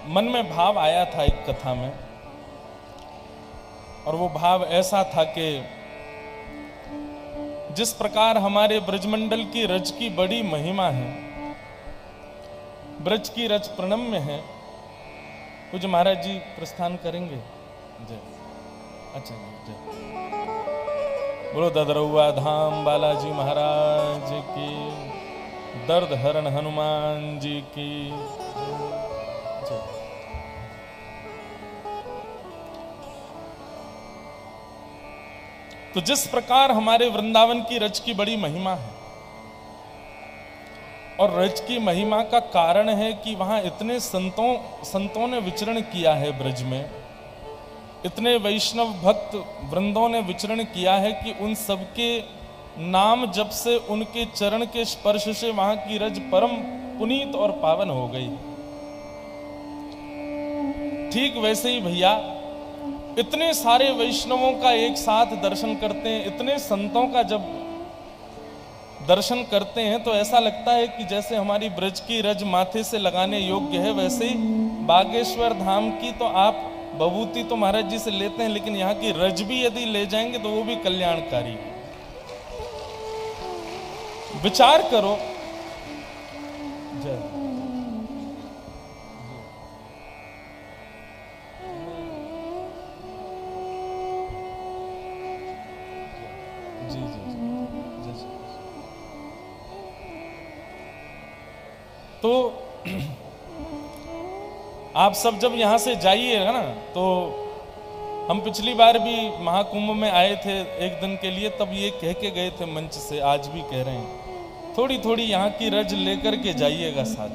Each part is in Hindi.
मन में भाव आया था एक कथा में, और वो भाव ऐसा था कि जिस प्रकार हमारे ब्रजमंडल की रज की बड़ी महिमा है, ब्रज की रज प्रणम्य है। कुछ महाराज जी प्रस्थान करेंगे। जय। अच्छा जय। बोलो ददरौआ धाम बालाजी महाराज की, दर्द हरण हनुमान जी की जय। तो जिस प्रकार हमारे वृंदावन की रज की बड़ी महिमा है, और रज की महिमा का कारण है कि वहां इतने संतों ने विचरण किया है ब्रज में, इतने वैष्णव भक्त वृंदों ने विचरण किया है कि उन सबके नाम जप से, उनके चरण के स्पर्श से वहां की रज परम पुनीत और पावन हो गई। ठीक वैसे ही भैया इतने सारे वैष्णवों का एक साथ दर्शन करते हैं, इतने संतों का जब दर्शन करते हैं तो ऐसा लगता है कि जैसे हमारी ब्रज की रज माथे से लगाने योग्य है, वैसे ही बागेश्वर धाम की तो आप बभूति तो महाराज जी से लेते हैं, लेकिन यहाँ की रज भी यदि ले जाएंगे तो वो भी कल्याणकारी है। विचार करो। जय। जी जी जी जी। तो आप सब जब यहाँ से जाइएगा ना, तो हम पिछली बार भी महाकुंभ में आए थे एक दिन के लिए, तब ये कह के गए थे मंच से, आज भी कह रहे हैं, थोड़ी थोड़ी यहाँ की रज लेकर के जाइएगा साथ।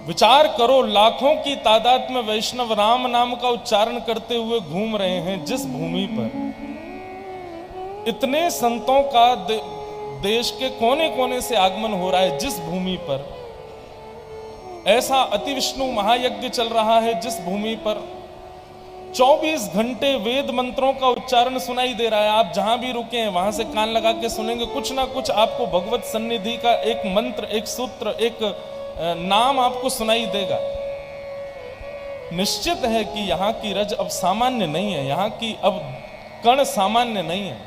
विचार करो, लाखों की तादाद में वैष्णव राम नाम का उच्चारण करते हुए घूम रहे हैं जिस भूमि पर, इतने संतों का देश के कोने कोने से आगमन हो रहा है जिस भूमि पर, ऐसा अति विष्णु महायज्ञ चल रहा है जिस भूमि पर 24 घंटे वेद मंत्रों का उच्चारण सुनाई दे रहा है। आप जहां भी रुके हैं वहां से कान लगा के सुनेंगे, कुछ ना कुछ आपको भगवत सन्निधि का एक मंत्र, एक सूत्र, एक नाम आपको सुनाई देगा। निश्चित है कि यहाँ की रज अब सामान्य नहीं है, यहाँ की अब कण सामान्य नहीं है,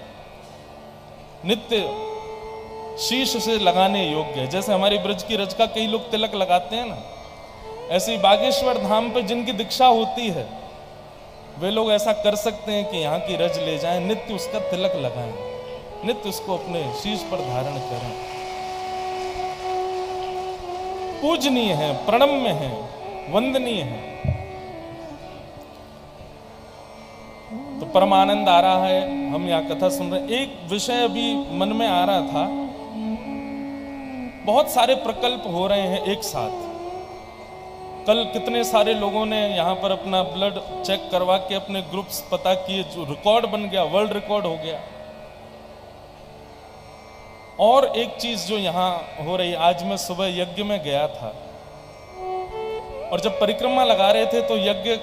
नित्य शीश से लगाने योग्य है। जैसे हमारी ब्रज की रज का कई लोग तिलक लगाते हैं ना, ऐसे ही बागेश्वर धाम पे जिनकी दीक्षा होती है वे लोग ऐसा कर सकते हैं कि यहाँ की रज ले जाएं, नित्य उसका तिलक लगाएं, नित्य उसको अपने शीश पर धारण करें। पूजनीय है, प्रणम्य है, वंदनीय है। तो परमानंद आ रहा है, हम यहाँ कथा सुन रहे हैं। एक विषय अभी मन में आ रहा था, बहुत सारे प्रकल्प हो रहे हैं एक साथ। कल कितने सारे लोगों ने यहाँ पर अपना ब्लड चेक करवा के अपने ग्रुप्स पता किए, जो रिकॉर्ड बन गया, वर्ल्ड रिकॉर्ड हो गया। और एक चीज जो यहाँ हो रही, आज मैं सुबह यज्ञ में गया था, और जब परिक्रमा लगा रहे थे तो यज्ञ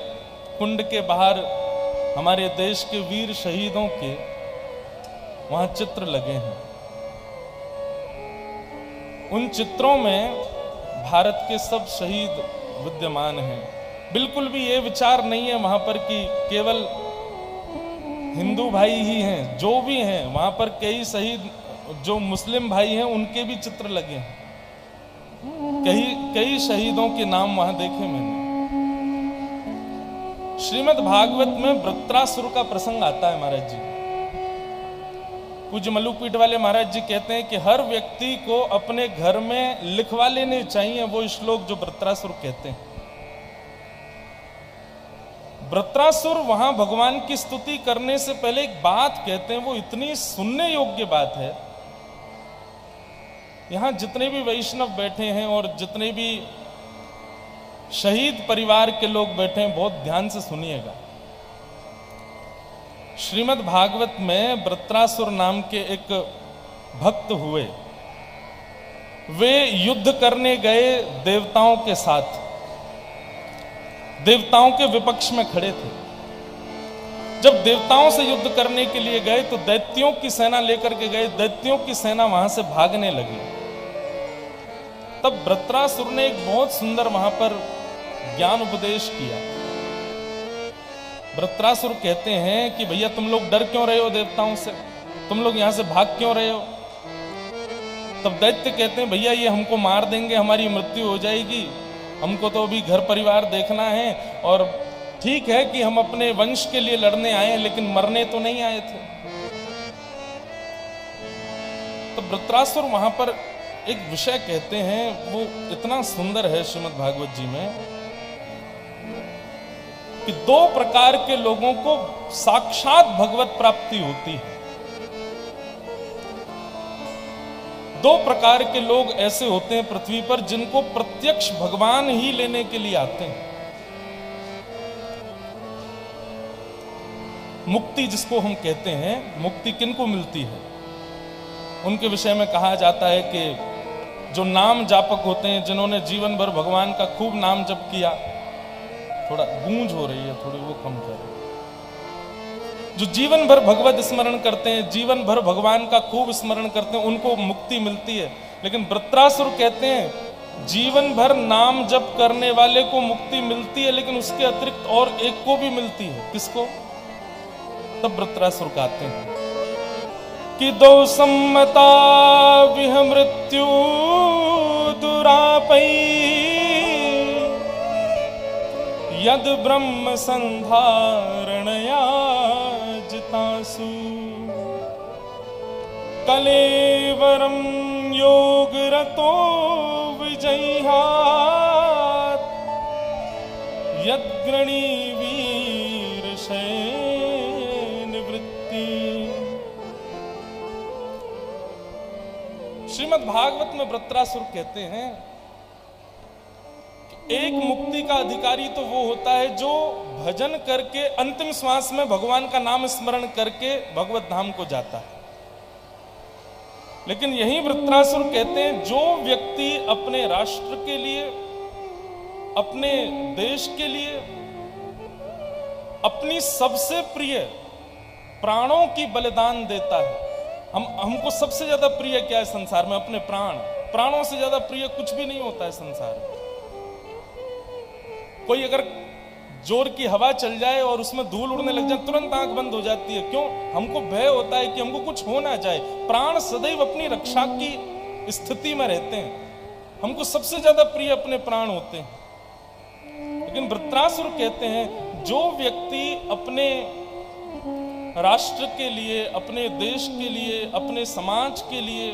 कुंड के बाहर हमारे देश के वीर शहीदों के वहां चित्र लगे हैं। उन चित्रों में भारत के सब शहीद विद्यमान हैं। बिल्कुल भी ये विचार नहीं है वहां पर कि केवल हिंदू भाई ही हैं, जो भी हैं वहां पर कई शहीद जो मुस्लिम भाई हैं उनके भी चित्र लगे हैं। कई शहीदों के नाम वहां देखे मैंने। श्रीमद् भागवत में वृत्रासुर का प्रसंग आता है महाराज जी। पूज्य मल्लुपीठ वाले महाराज जी कहते हैं कि हर व्यक्ति को अपने घर में लिखवा लेने चाहिए वो श्लोक जो वृत्रासुर कहते हैं। वृत्रासुर वहां भगवान की स्तुति करने से पहले एक बात कहते हैं, वो इतनी सुनने योग्य बात है। यहां जितने भी वैष्णव बैठे हैं और जितने भी शहीद परिवार के लोग बैठे हैं, बहुत ध्यान से सुनिएगा। श्रीमद् भागवत में वृत्रासुर नाम के एक भक्त हुए। वे युद्ध करने गए देवताओं के साथ, देवताओं के विपक्ष में खड़े थे। जब देवताओं से युद्ध करने के लिए गए तो दैत्यों की सेना लेकर के गए, दैत्यों की सेना वहां से भागने लगी। तब वृत्रासुर ने एक बहुत सुंदर वहां पर ज्ञान उपदेश किया। वृत्रासुर कहते हैं कि भैया तुम लोग डर क्यों रहे हो देवताओं से, तुम लोग यहां से भाग क्यों रहे हो। तब दैत्य कहते हैं भैया ये हमको मार देंगे, हमारी मृत्यु हो जाएगी, हमको तो अभी घर परिवार देखना है, और ठीक है कि हम अपने वंश के लिए लड़ने आए हैं लेकिन मरने तो नहीं आए थे। तो वृत्रासुर वहां पर एक विषय कहते हैं, वो इतना सुंदर है श्रीमद् भागवत जी में, कि दो प्रकार के लोगों को साक्षात भगवत प्राप्ति होती है। दो प्रकार के लोग ऐसे होते हैं पृथ्वी पर जिनको प्रत्यक्ष भगवान ही लेने के लिए आते हैं। मुक्ति जिसको हम कहते हैं, मुक्ति किनको मिलती है, उनके विषय में कहा जाता है कि जो नाम जापक होते हैं, जिन्होंने जीवन भर भगवान का खूब नाम जप किया, थोड़ा गूंज हो रही है, थोड़ी वो कम कर, जो जीवन भर भगवत स्मरण करते हैं, जीवन भर भगवान का खूब स्मरण करते हैं, उनको मुक्ति मिलती है। लेकिन वृत्रासुर कहते हैं जीवन भर नाम जप करने वाले को मुक्ति मिलती है, लेकिन उसके अतिरिक्त और एक को भी मिलती है। किसको? तब वृत्रासुर कहते हैं कि दो सम्मता विह मृत्यु दुरापई यद ब्रह्म संधारणया जितासु कलेवरम योग रतो विजयहात यद्ग्रणी वीर निवृत्ति। श्रीमद् भागवत में वृत्रासुर कहते हैं एक मुक्ति का अधिकारी तो वो होता है जो भजन करके अंतिम श्वास में भगवान का नाम स्मरण करके भगवत धाम को जाता है। लेकिन यही वृत्रासुर कहते हैं जो व्यक्ति अपने राष्ट्र के लिए, अपने देश के लिए, अपनी सबसे प्रिय प्राणों की बलिदान देता है। हमको सबसे ज्यादा प्रिय क्या है संसार में? अपने प्राण। प्राणों से ज्यादा प्रिय कुछ भी नहीं होता है संसार में। कोई अगर जोर की हवा चल जाए और उसमें धूल उड़ने लग जाए, तुरंत आंख बंद हो जाती है। क्यों? हमको भय होता है कि हमको कुछ हो ना जाए। प्राण सदैव अपनी रक्षा की स्थिति में रहते हैं। हमको सबसे ज्यादा प्रिय अपने प्राण होते हैं। लेकिन वृत्रासुर कहते हैं जो व्यक्ति अपने राष्ट्र के लिए, अपने देश के लिए, अपने समाज के लिए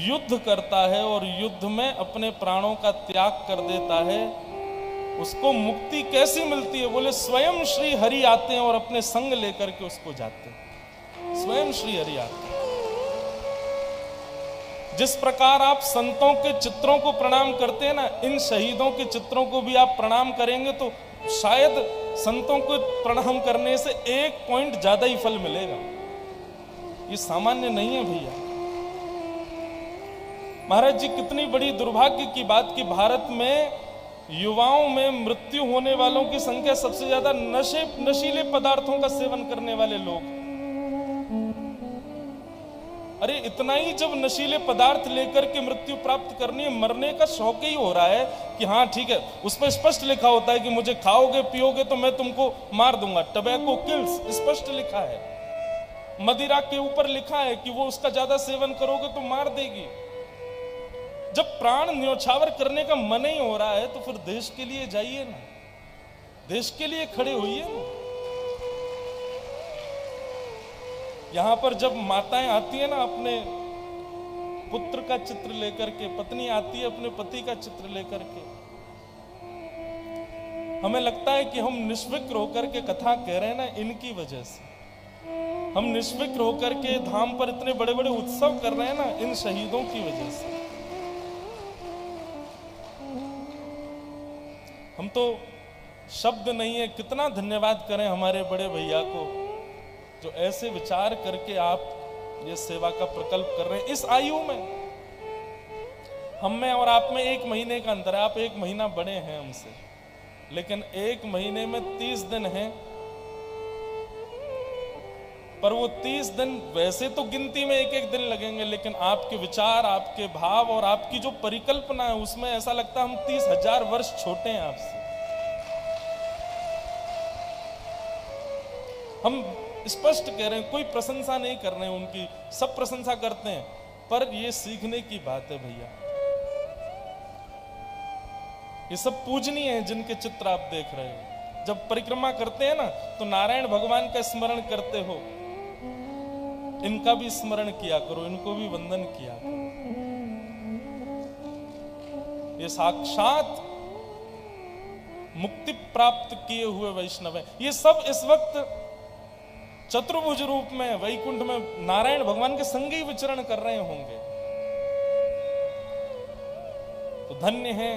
युद्ध करता है और युद्ध में अपने प्राणों का त्याग कर देता है, उसको मुक्ति कैसी मिलती है? बोले स्वयं श्री हरि आते हैं और अपने संग लेकर के उसको जाते हैं। स्वयं श्री हरि आते हैं। जिस प्रकार आप संतों के चित्रों को प्रणाम करते हैं ना, इन शहीदों के चित्रों को भी आप प्रणाम करेंगे तो शायद संतों को प्रणाम करने से 1 पॉइंट ज्यादा ही फल मिलेगा। ये सामान्य नहीं है भैया। महाराज जी, कितनी बड़ी दुर्भाग्य की बात कि भारत में युवाओं में मृत्यु होने वालों की संख्या सबसे ज्यादा नशीले पदार्थों का सेवन करने वाले लोग। अरे इतना ही जब नशीले पदार्थ लेकर के मृत्यु प्राप्त करनी है, मरने का शौक ही हो रहा है कि हाँ ठीक है, उस पर स्पष्ट लिखा होता है कि मुझे खाओगे पियोगे तो मैं तुमको मार दूंगा। टबैको किल्स, स्पष्ट लिखा है। मदिरा के ऊपर लिखा है कि वो उसका ज्यादा सेवन करोगे तो मार देगी। जब प्राण न्योछावर करने का मन ही हो रहा है तो फिर देश के लिए जाइए ना, देश के लिए खड़े होइए ना। यहां पर जब माताएं आती है ना अपने पुत्र का चित्र लेकर के, पत्नी आती है अपने पति का चित्र लेकर के, हमें लगता है कि हम निष्विक्र होकर के कथा कह रहे हैं ना इनकी वजह से। हम निष्विक्र होकर के धाम पर इतने बड़े बड़े उत्सव कर रहे हैं ना इन शहीदों की वजह से। हम तो शब्द नहीं है, कितना धन्यवाद करें हमारे बड़े भैया को जो ऐसे विचार करके आप ये सेवा का प्रकल्प कर रहे हैं। इस आयु में हम में और आप में 1 महीने का अंतर है। आप 1 महीना बड़े हैं हमसे, लेकिन 1 महीने में 30 दिन हैं। पर वो 30 दिन वैसे तो गिनती में एक एक दिन लगेंगे, लेकिन आपके विचार, आपके भाव और आपकी जो परिकल्पना है उसमें ऐसा लगता है हम 30,000 वर्ष छोटे हैं आपसे। हम स्पष्ट कह रहे हैं, कोई प्रशंसा नहीं कर रहे हैं उनकी, सब प्रशंसा करते हैं, पर ये सीखने की बात है भैया। ये सब पूजनीय है जिनके चित्र आप देख रहे हो। जब परिक्रमा करते हैं ना तो नारायण भगवान का स्मरण करते हो, इनका भी स्मरण किया करो, इनको भी वंदन किया करो। ये साक्षात मुक्ति प्राप्त किए हुए वैष्णव हैं। ये सब इस वक्त चतुर्भुज रूप में वैकुंठ में नारायण भगवान के संग ही विचरण कर रहे होंगे। तो धन्य है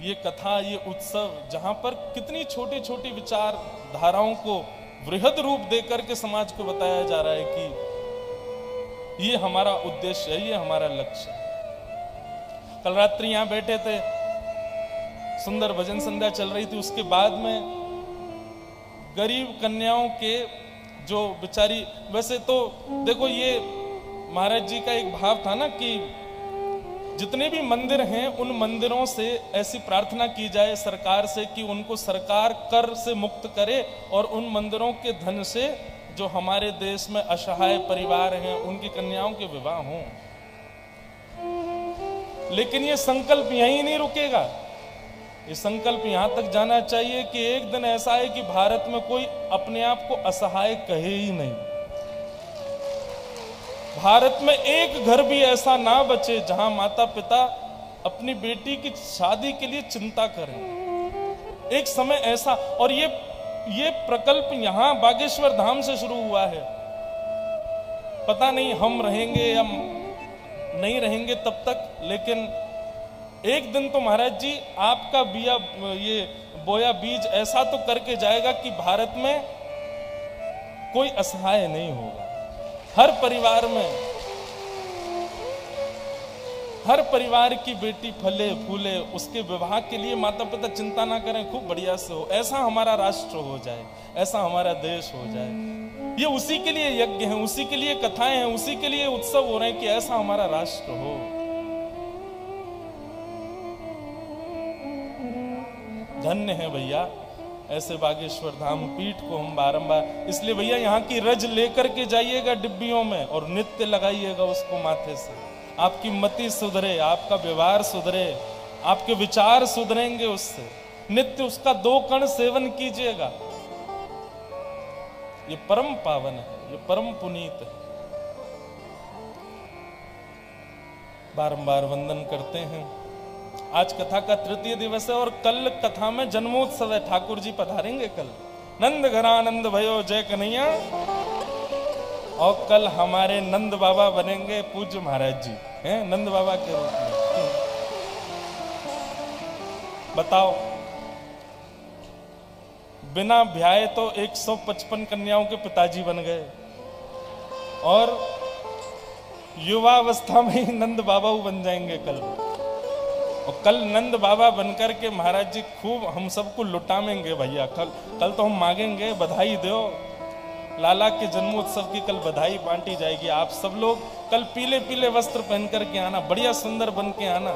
ये कथा, ये उत्सव, जहां पर कितनी छोटी छोटी विचार धाराओं को वृहद रूप देकर के समाज को बताया जा रहा है कि ये हमारा उद्देश्य है, ये हमारा लक्ष्य है। कल रात्रि यहां बैठे थे, सुंदर भजन संध्या चल रही थी, उसके बाद में गरीब कन्याओं के जो बेचारी, वैसे तो देखो ये महाराज जी का एक भाव था ना कि जितने भी मंदिर हैं उन मंदिरों से ऐसी प्रार्थना की जाए सरकार से कि उनको सरकार कर से मुक्त करे और उन मंदिरों के धन से जो हमारे देश में असहाय परिवार हैं उनकी कन्याओं के विवाह हों। लेकिन ये संकल्प यहीं नहीं रुकेगा, ये संकल्प यहां तक जाना चाहिए कि एक दिन ऐसा है कि भारत में कोई अपने आप को असहाय कहे ही नहीं। भारत में एक घर भी ऐसा ना बचे जहां माता पिता अपनी बेटी की शादी के लिए चिंता करें। एक समय ऐसा, और ये प्रकल्प यहां बागेश्वर धाम से शुरू हुआ है। पता नहीं हम रहेंगे या नहीं रहेंगे तब तक, लेकिन एक दिन तो महाराज जी आपका ये बोया बीज ऐसा तो करके जाएगा कि भारत में कोई असहाय नहीं होगा। हर परिवार में, हर परिवार की बेटी फले फूले, उसके विवाह के लिए माता पिता चिंता ना करें, खूब बढ़िया से हो, ऐसा हमारा राष्ट्र हो जाए, ऐसा हमारा देश हो जाए। ये उसी के लिए यज्ञ हैं, उसी के लिए कथाएं हैं, उसी के लिए उत्सव हो रहे हैं कि ऐसा हमारा राष्ट्र हो। धन्य है भैया ऐसे बागेश्वर धाम पीठ को हम बारंबार, इसलिए भैया यहाँ की रज लेकर के जाइएगा डिब्बियों में और नित्य लगाइएगा उसको माथे से। आपकी मति सुधरे, आपका व्यवहार सुधरे, आपके विचार सुधरेंगे उससे। नित्य उसका 2 कण सेवन कीजिएगा। ये परम पावन है, ये परम पुनीत है। बारंबार वंदन करते हैं। आज कथा का 3य दिवस है और कल कथा में जन्मोत्सव है। ठाकुर जी पधारेंगे कल। नंद घरानंद भयो जय कन्हैया। और कल हमारे नंद बाबा बनेंगे पूज्य महाराज जी, हैं नंद बाबा के रूप में। बताओ, बिना ब्याहे तो 155 कन्याओं के पिताजी बन गए और युवावस्था में ही नंद बाबा बन जाएंगे कल। और कल नंद बाबा बनकर के महाराज जी खूब हम सबको लुटाएंगे भैया। कल तो हम मांगेंगे बधाई दो, लाला के जन्मोत्सव की कल बधाई बांटी जाएगी। आप सब लोग कल पीले पीले वस्त्र पहन करके आना, बढ़िया सुंदर बन के आना।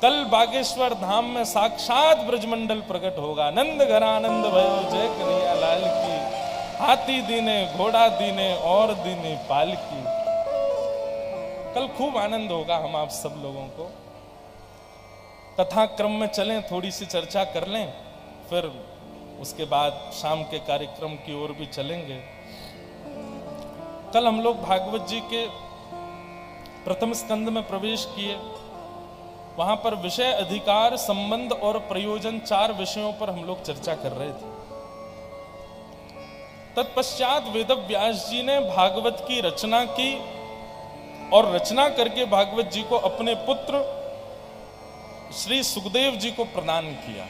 कल बागेश्वर धाम में साक्षात ब्रजमंडल प्रकट होगा। नंद घरानंद भयो जय कन्हैया लाल की। हाथी दीने घोड़ा दीने और दीने पालकी। कल खूब आनंद होगा हम आप सब लोगों को। कथा क्रम में चलें, थोड़ी सी चर्चा कर लें, फिर उसके बाद शाम के कार्यक्रम की ओर भी चलेंगे। कल हम लोग भागवत जी के प्रथम स्कंद में प्रवेश किए। वहां पर विषय, अधिकार, संबंध और प्रयोजन 4 विषयों पर हम लोग चर्चा कर रहे थे। तत्पश्चात वेदव्यास जी ने भागवत की रचना की और रचना करके भागवत जी को अपने पुत्र श्री सुखदेव जी को प्रदान किया।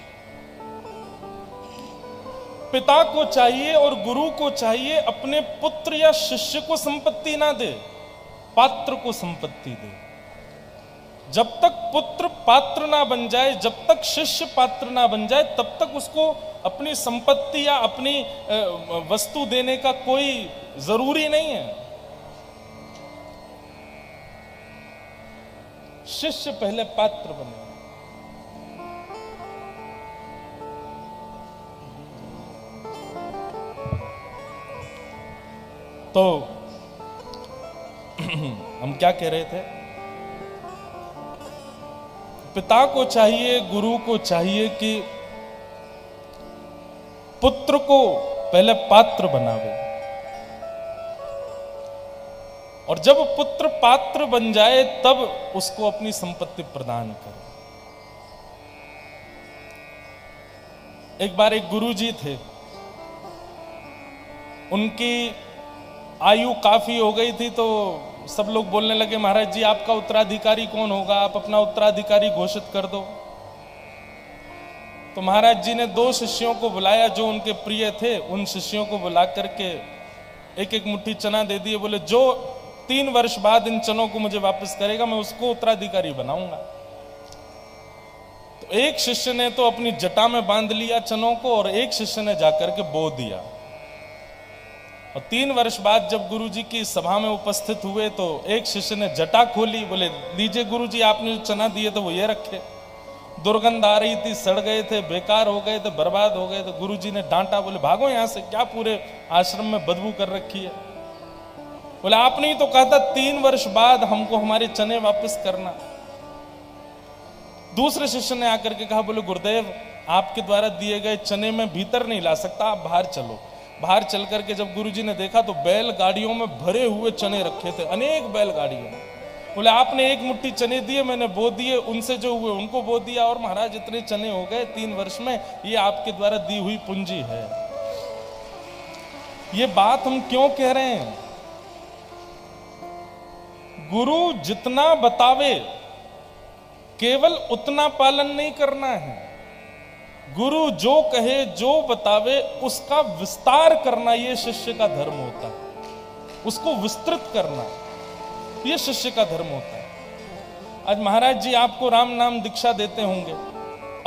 पिता को चाहिए और गुरु को चाहिए अपने पुत्र या शिष्य को संपत्ति ना दे, पात्र को संपत्ति दे। जब तक पुत्र पात्र ना बन जाए, जब तक शिष्य पात्र ना बन जाए, तब तक उसको अपनी संपत्ति या अपनी वस्तु देने का कोई जरूरी नहीं है। शिष्य पहले पात्र बने। तो हम क्या कह रहे थे? पिता को चाहिए, गुरु को चाहिए कि पुत्र को पहले पात्र बनावे, और जब पुत्र पात्र बन जाए तब उसको अपनी संपत्ति प्रदान करे। एक बार एक गुरुजी थे, उनकी आयु काफी हो गई थी, तो सब लोग बोलने लगे, महाराज जी आपका उत्तराधिकारी कौन होगा, आप अपना उत्तराधिकारी घोषित कर दो। तो महाराज जी ने 2 शिष्यों को बुलाया जो उनके प्रिय थे। उन शिष्यों को बुला करके एक एक मुट्ठी चना दे दिए। बोले जो 3 वर्ष बाद इन चनों को मुझे वापस करेगा, मैं उसको उत्तराधिकारी बनाऊंगा। तो एक शिष्य ने तो अपनी जटा में बांध लिया चनों को, और एक शिष्य ने जाकर के बो दिया। और 3 वर्ष बाद जब गुरुजी की सभा में उपस्थित हुए तो एक शिष्य ने जटा खोली। बोले लीजिए गुरुजी, आपने जो चना दिए थे वो ये रखे। दुर्गंध आ रही थी, सड़ गए थे, बेकार हो गए थे, बर्बाद हो गए। तो गुरुजी ने डांटा, बोले भागो यहां से, क्या पूरे आश्रम में बदबू कर रखी है। बोले आपने ही तो कहा था 3 वर्ष बाद हमको हमारे चने वापस करना। दूसरे शिष्य ने आकर के कहा, बोले गुरुदेव आपके द्वारा दिए गए चने में भीतर नहीं ला सकता, आप बाहर चलो। बाहर चल करके जब गुरुजी ने देखा तो बैलगाड़ियों में भरे हुए चने रखे थे, अनेक बैलगाड़ियों में। बोले आपने एक मुट्ठी चने दिए, मैंने बो दिए, उनसे जो हुए उनको बो दिया, और महाराज इतने चने हो गए 3 वर्ष में, ये आपके द्वारा दी हुई पूंजी है। ये बात हम क्यों कह रहे हैं? गुरु जितना बतावे केवल उतना पालन नहीं करना है। गुरु जो कहे, जो बतावे, उसका विस्तार करना ये शिष्य का धर्म होता है। उसको विस्तृत करना ये शिष्य का धर्म होता है। आज महाराज जी आपको राम नाम दीक्षा देते होंगे,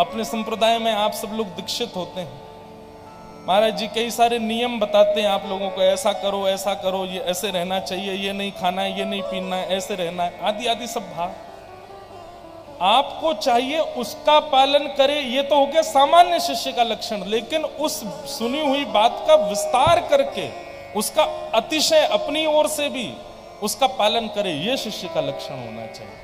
अपने संप्रदाय में आप सब लोग दीक्षित होते हैं। महाराज जी कई सारे नियम बताते हैं आप लोगों को, ऐसा करो, ये ऐसे रहना चाहिए, ये नहीं खाना है, ये नहीं पीना है, ऐसे रहना है, आदि आदि सब भाग आपको चाहिए उसका पालन करे। ये तो हो गया सामान्य शिष्य का लक्षण, लेकिन उस सुनी हुई बात का विस्तार करके उसका अतिशय अपनी ओर से भी उसका पालन करे, ये शिष्य का लक्षण होना चाहिए।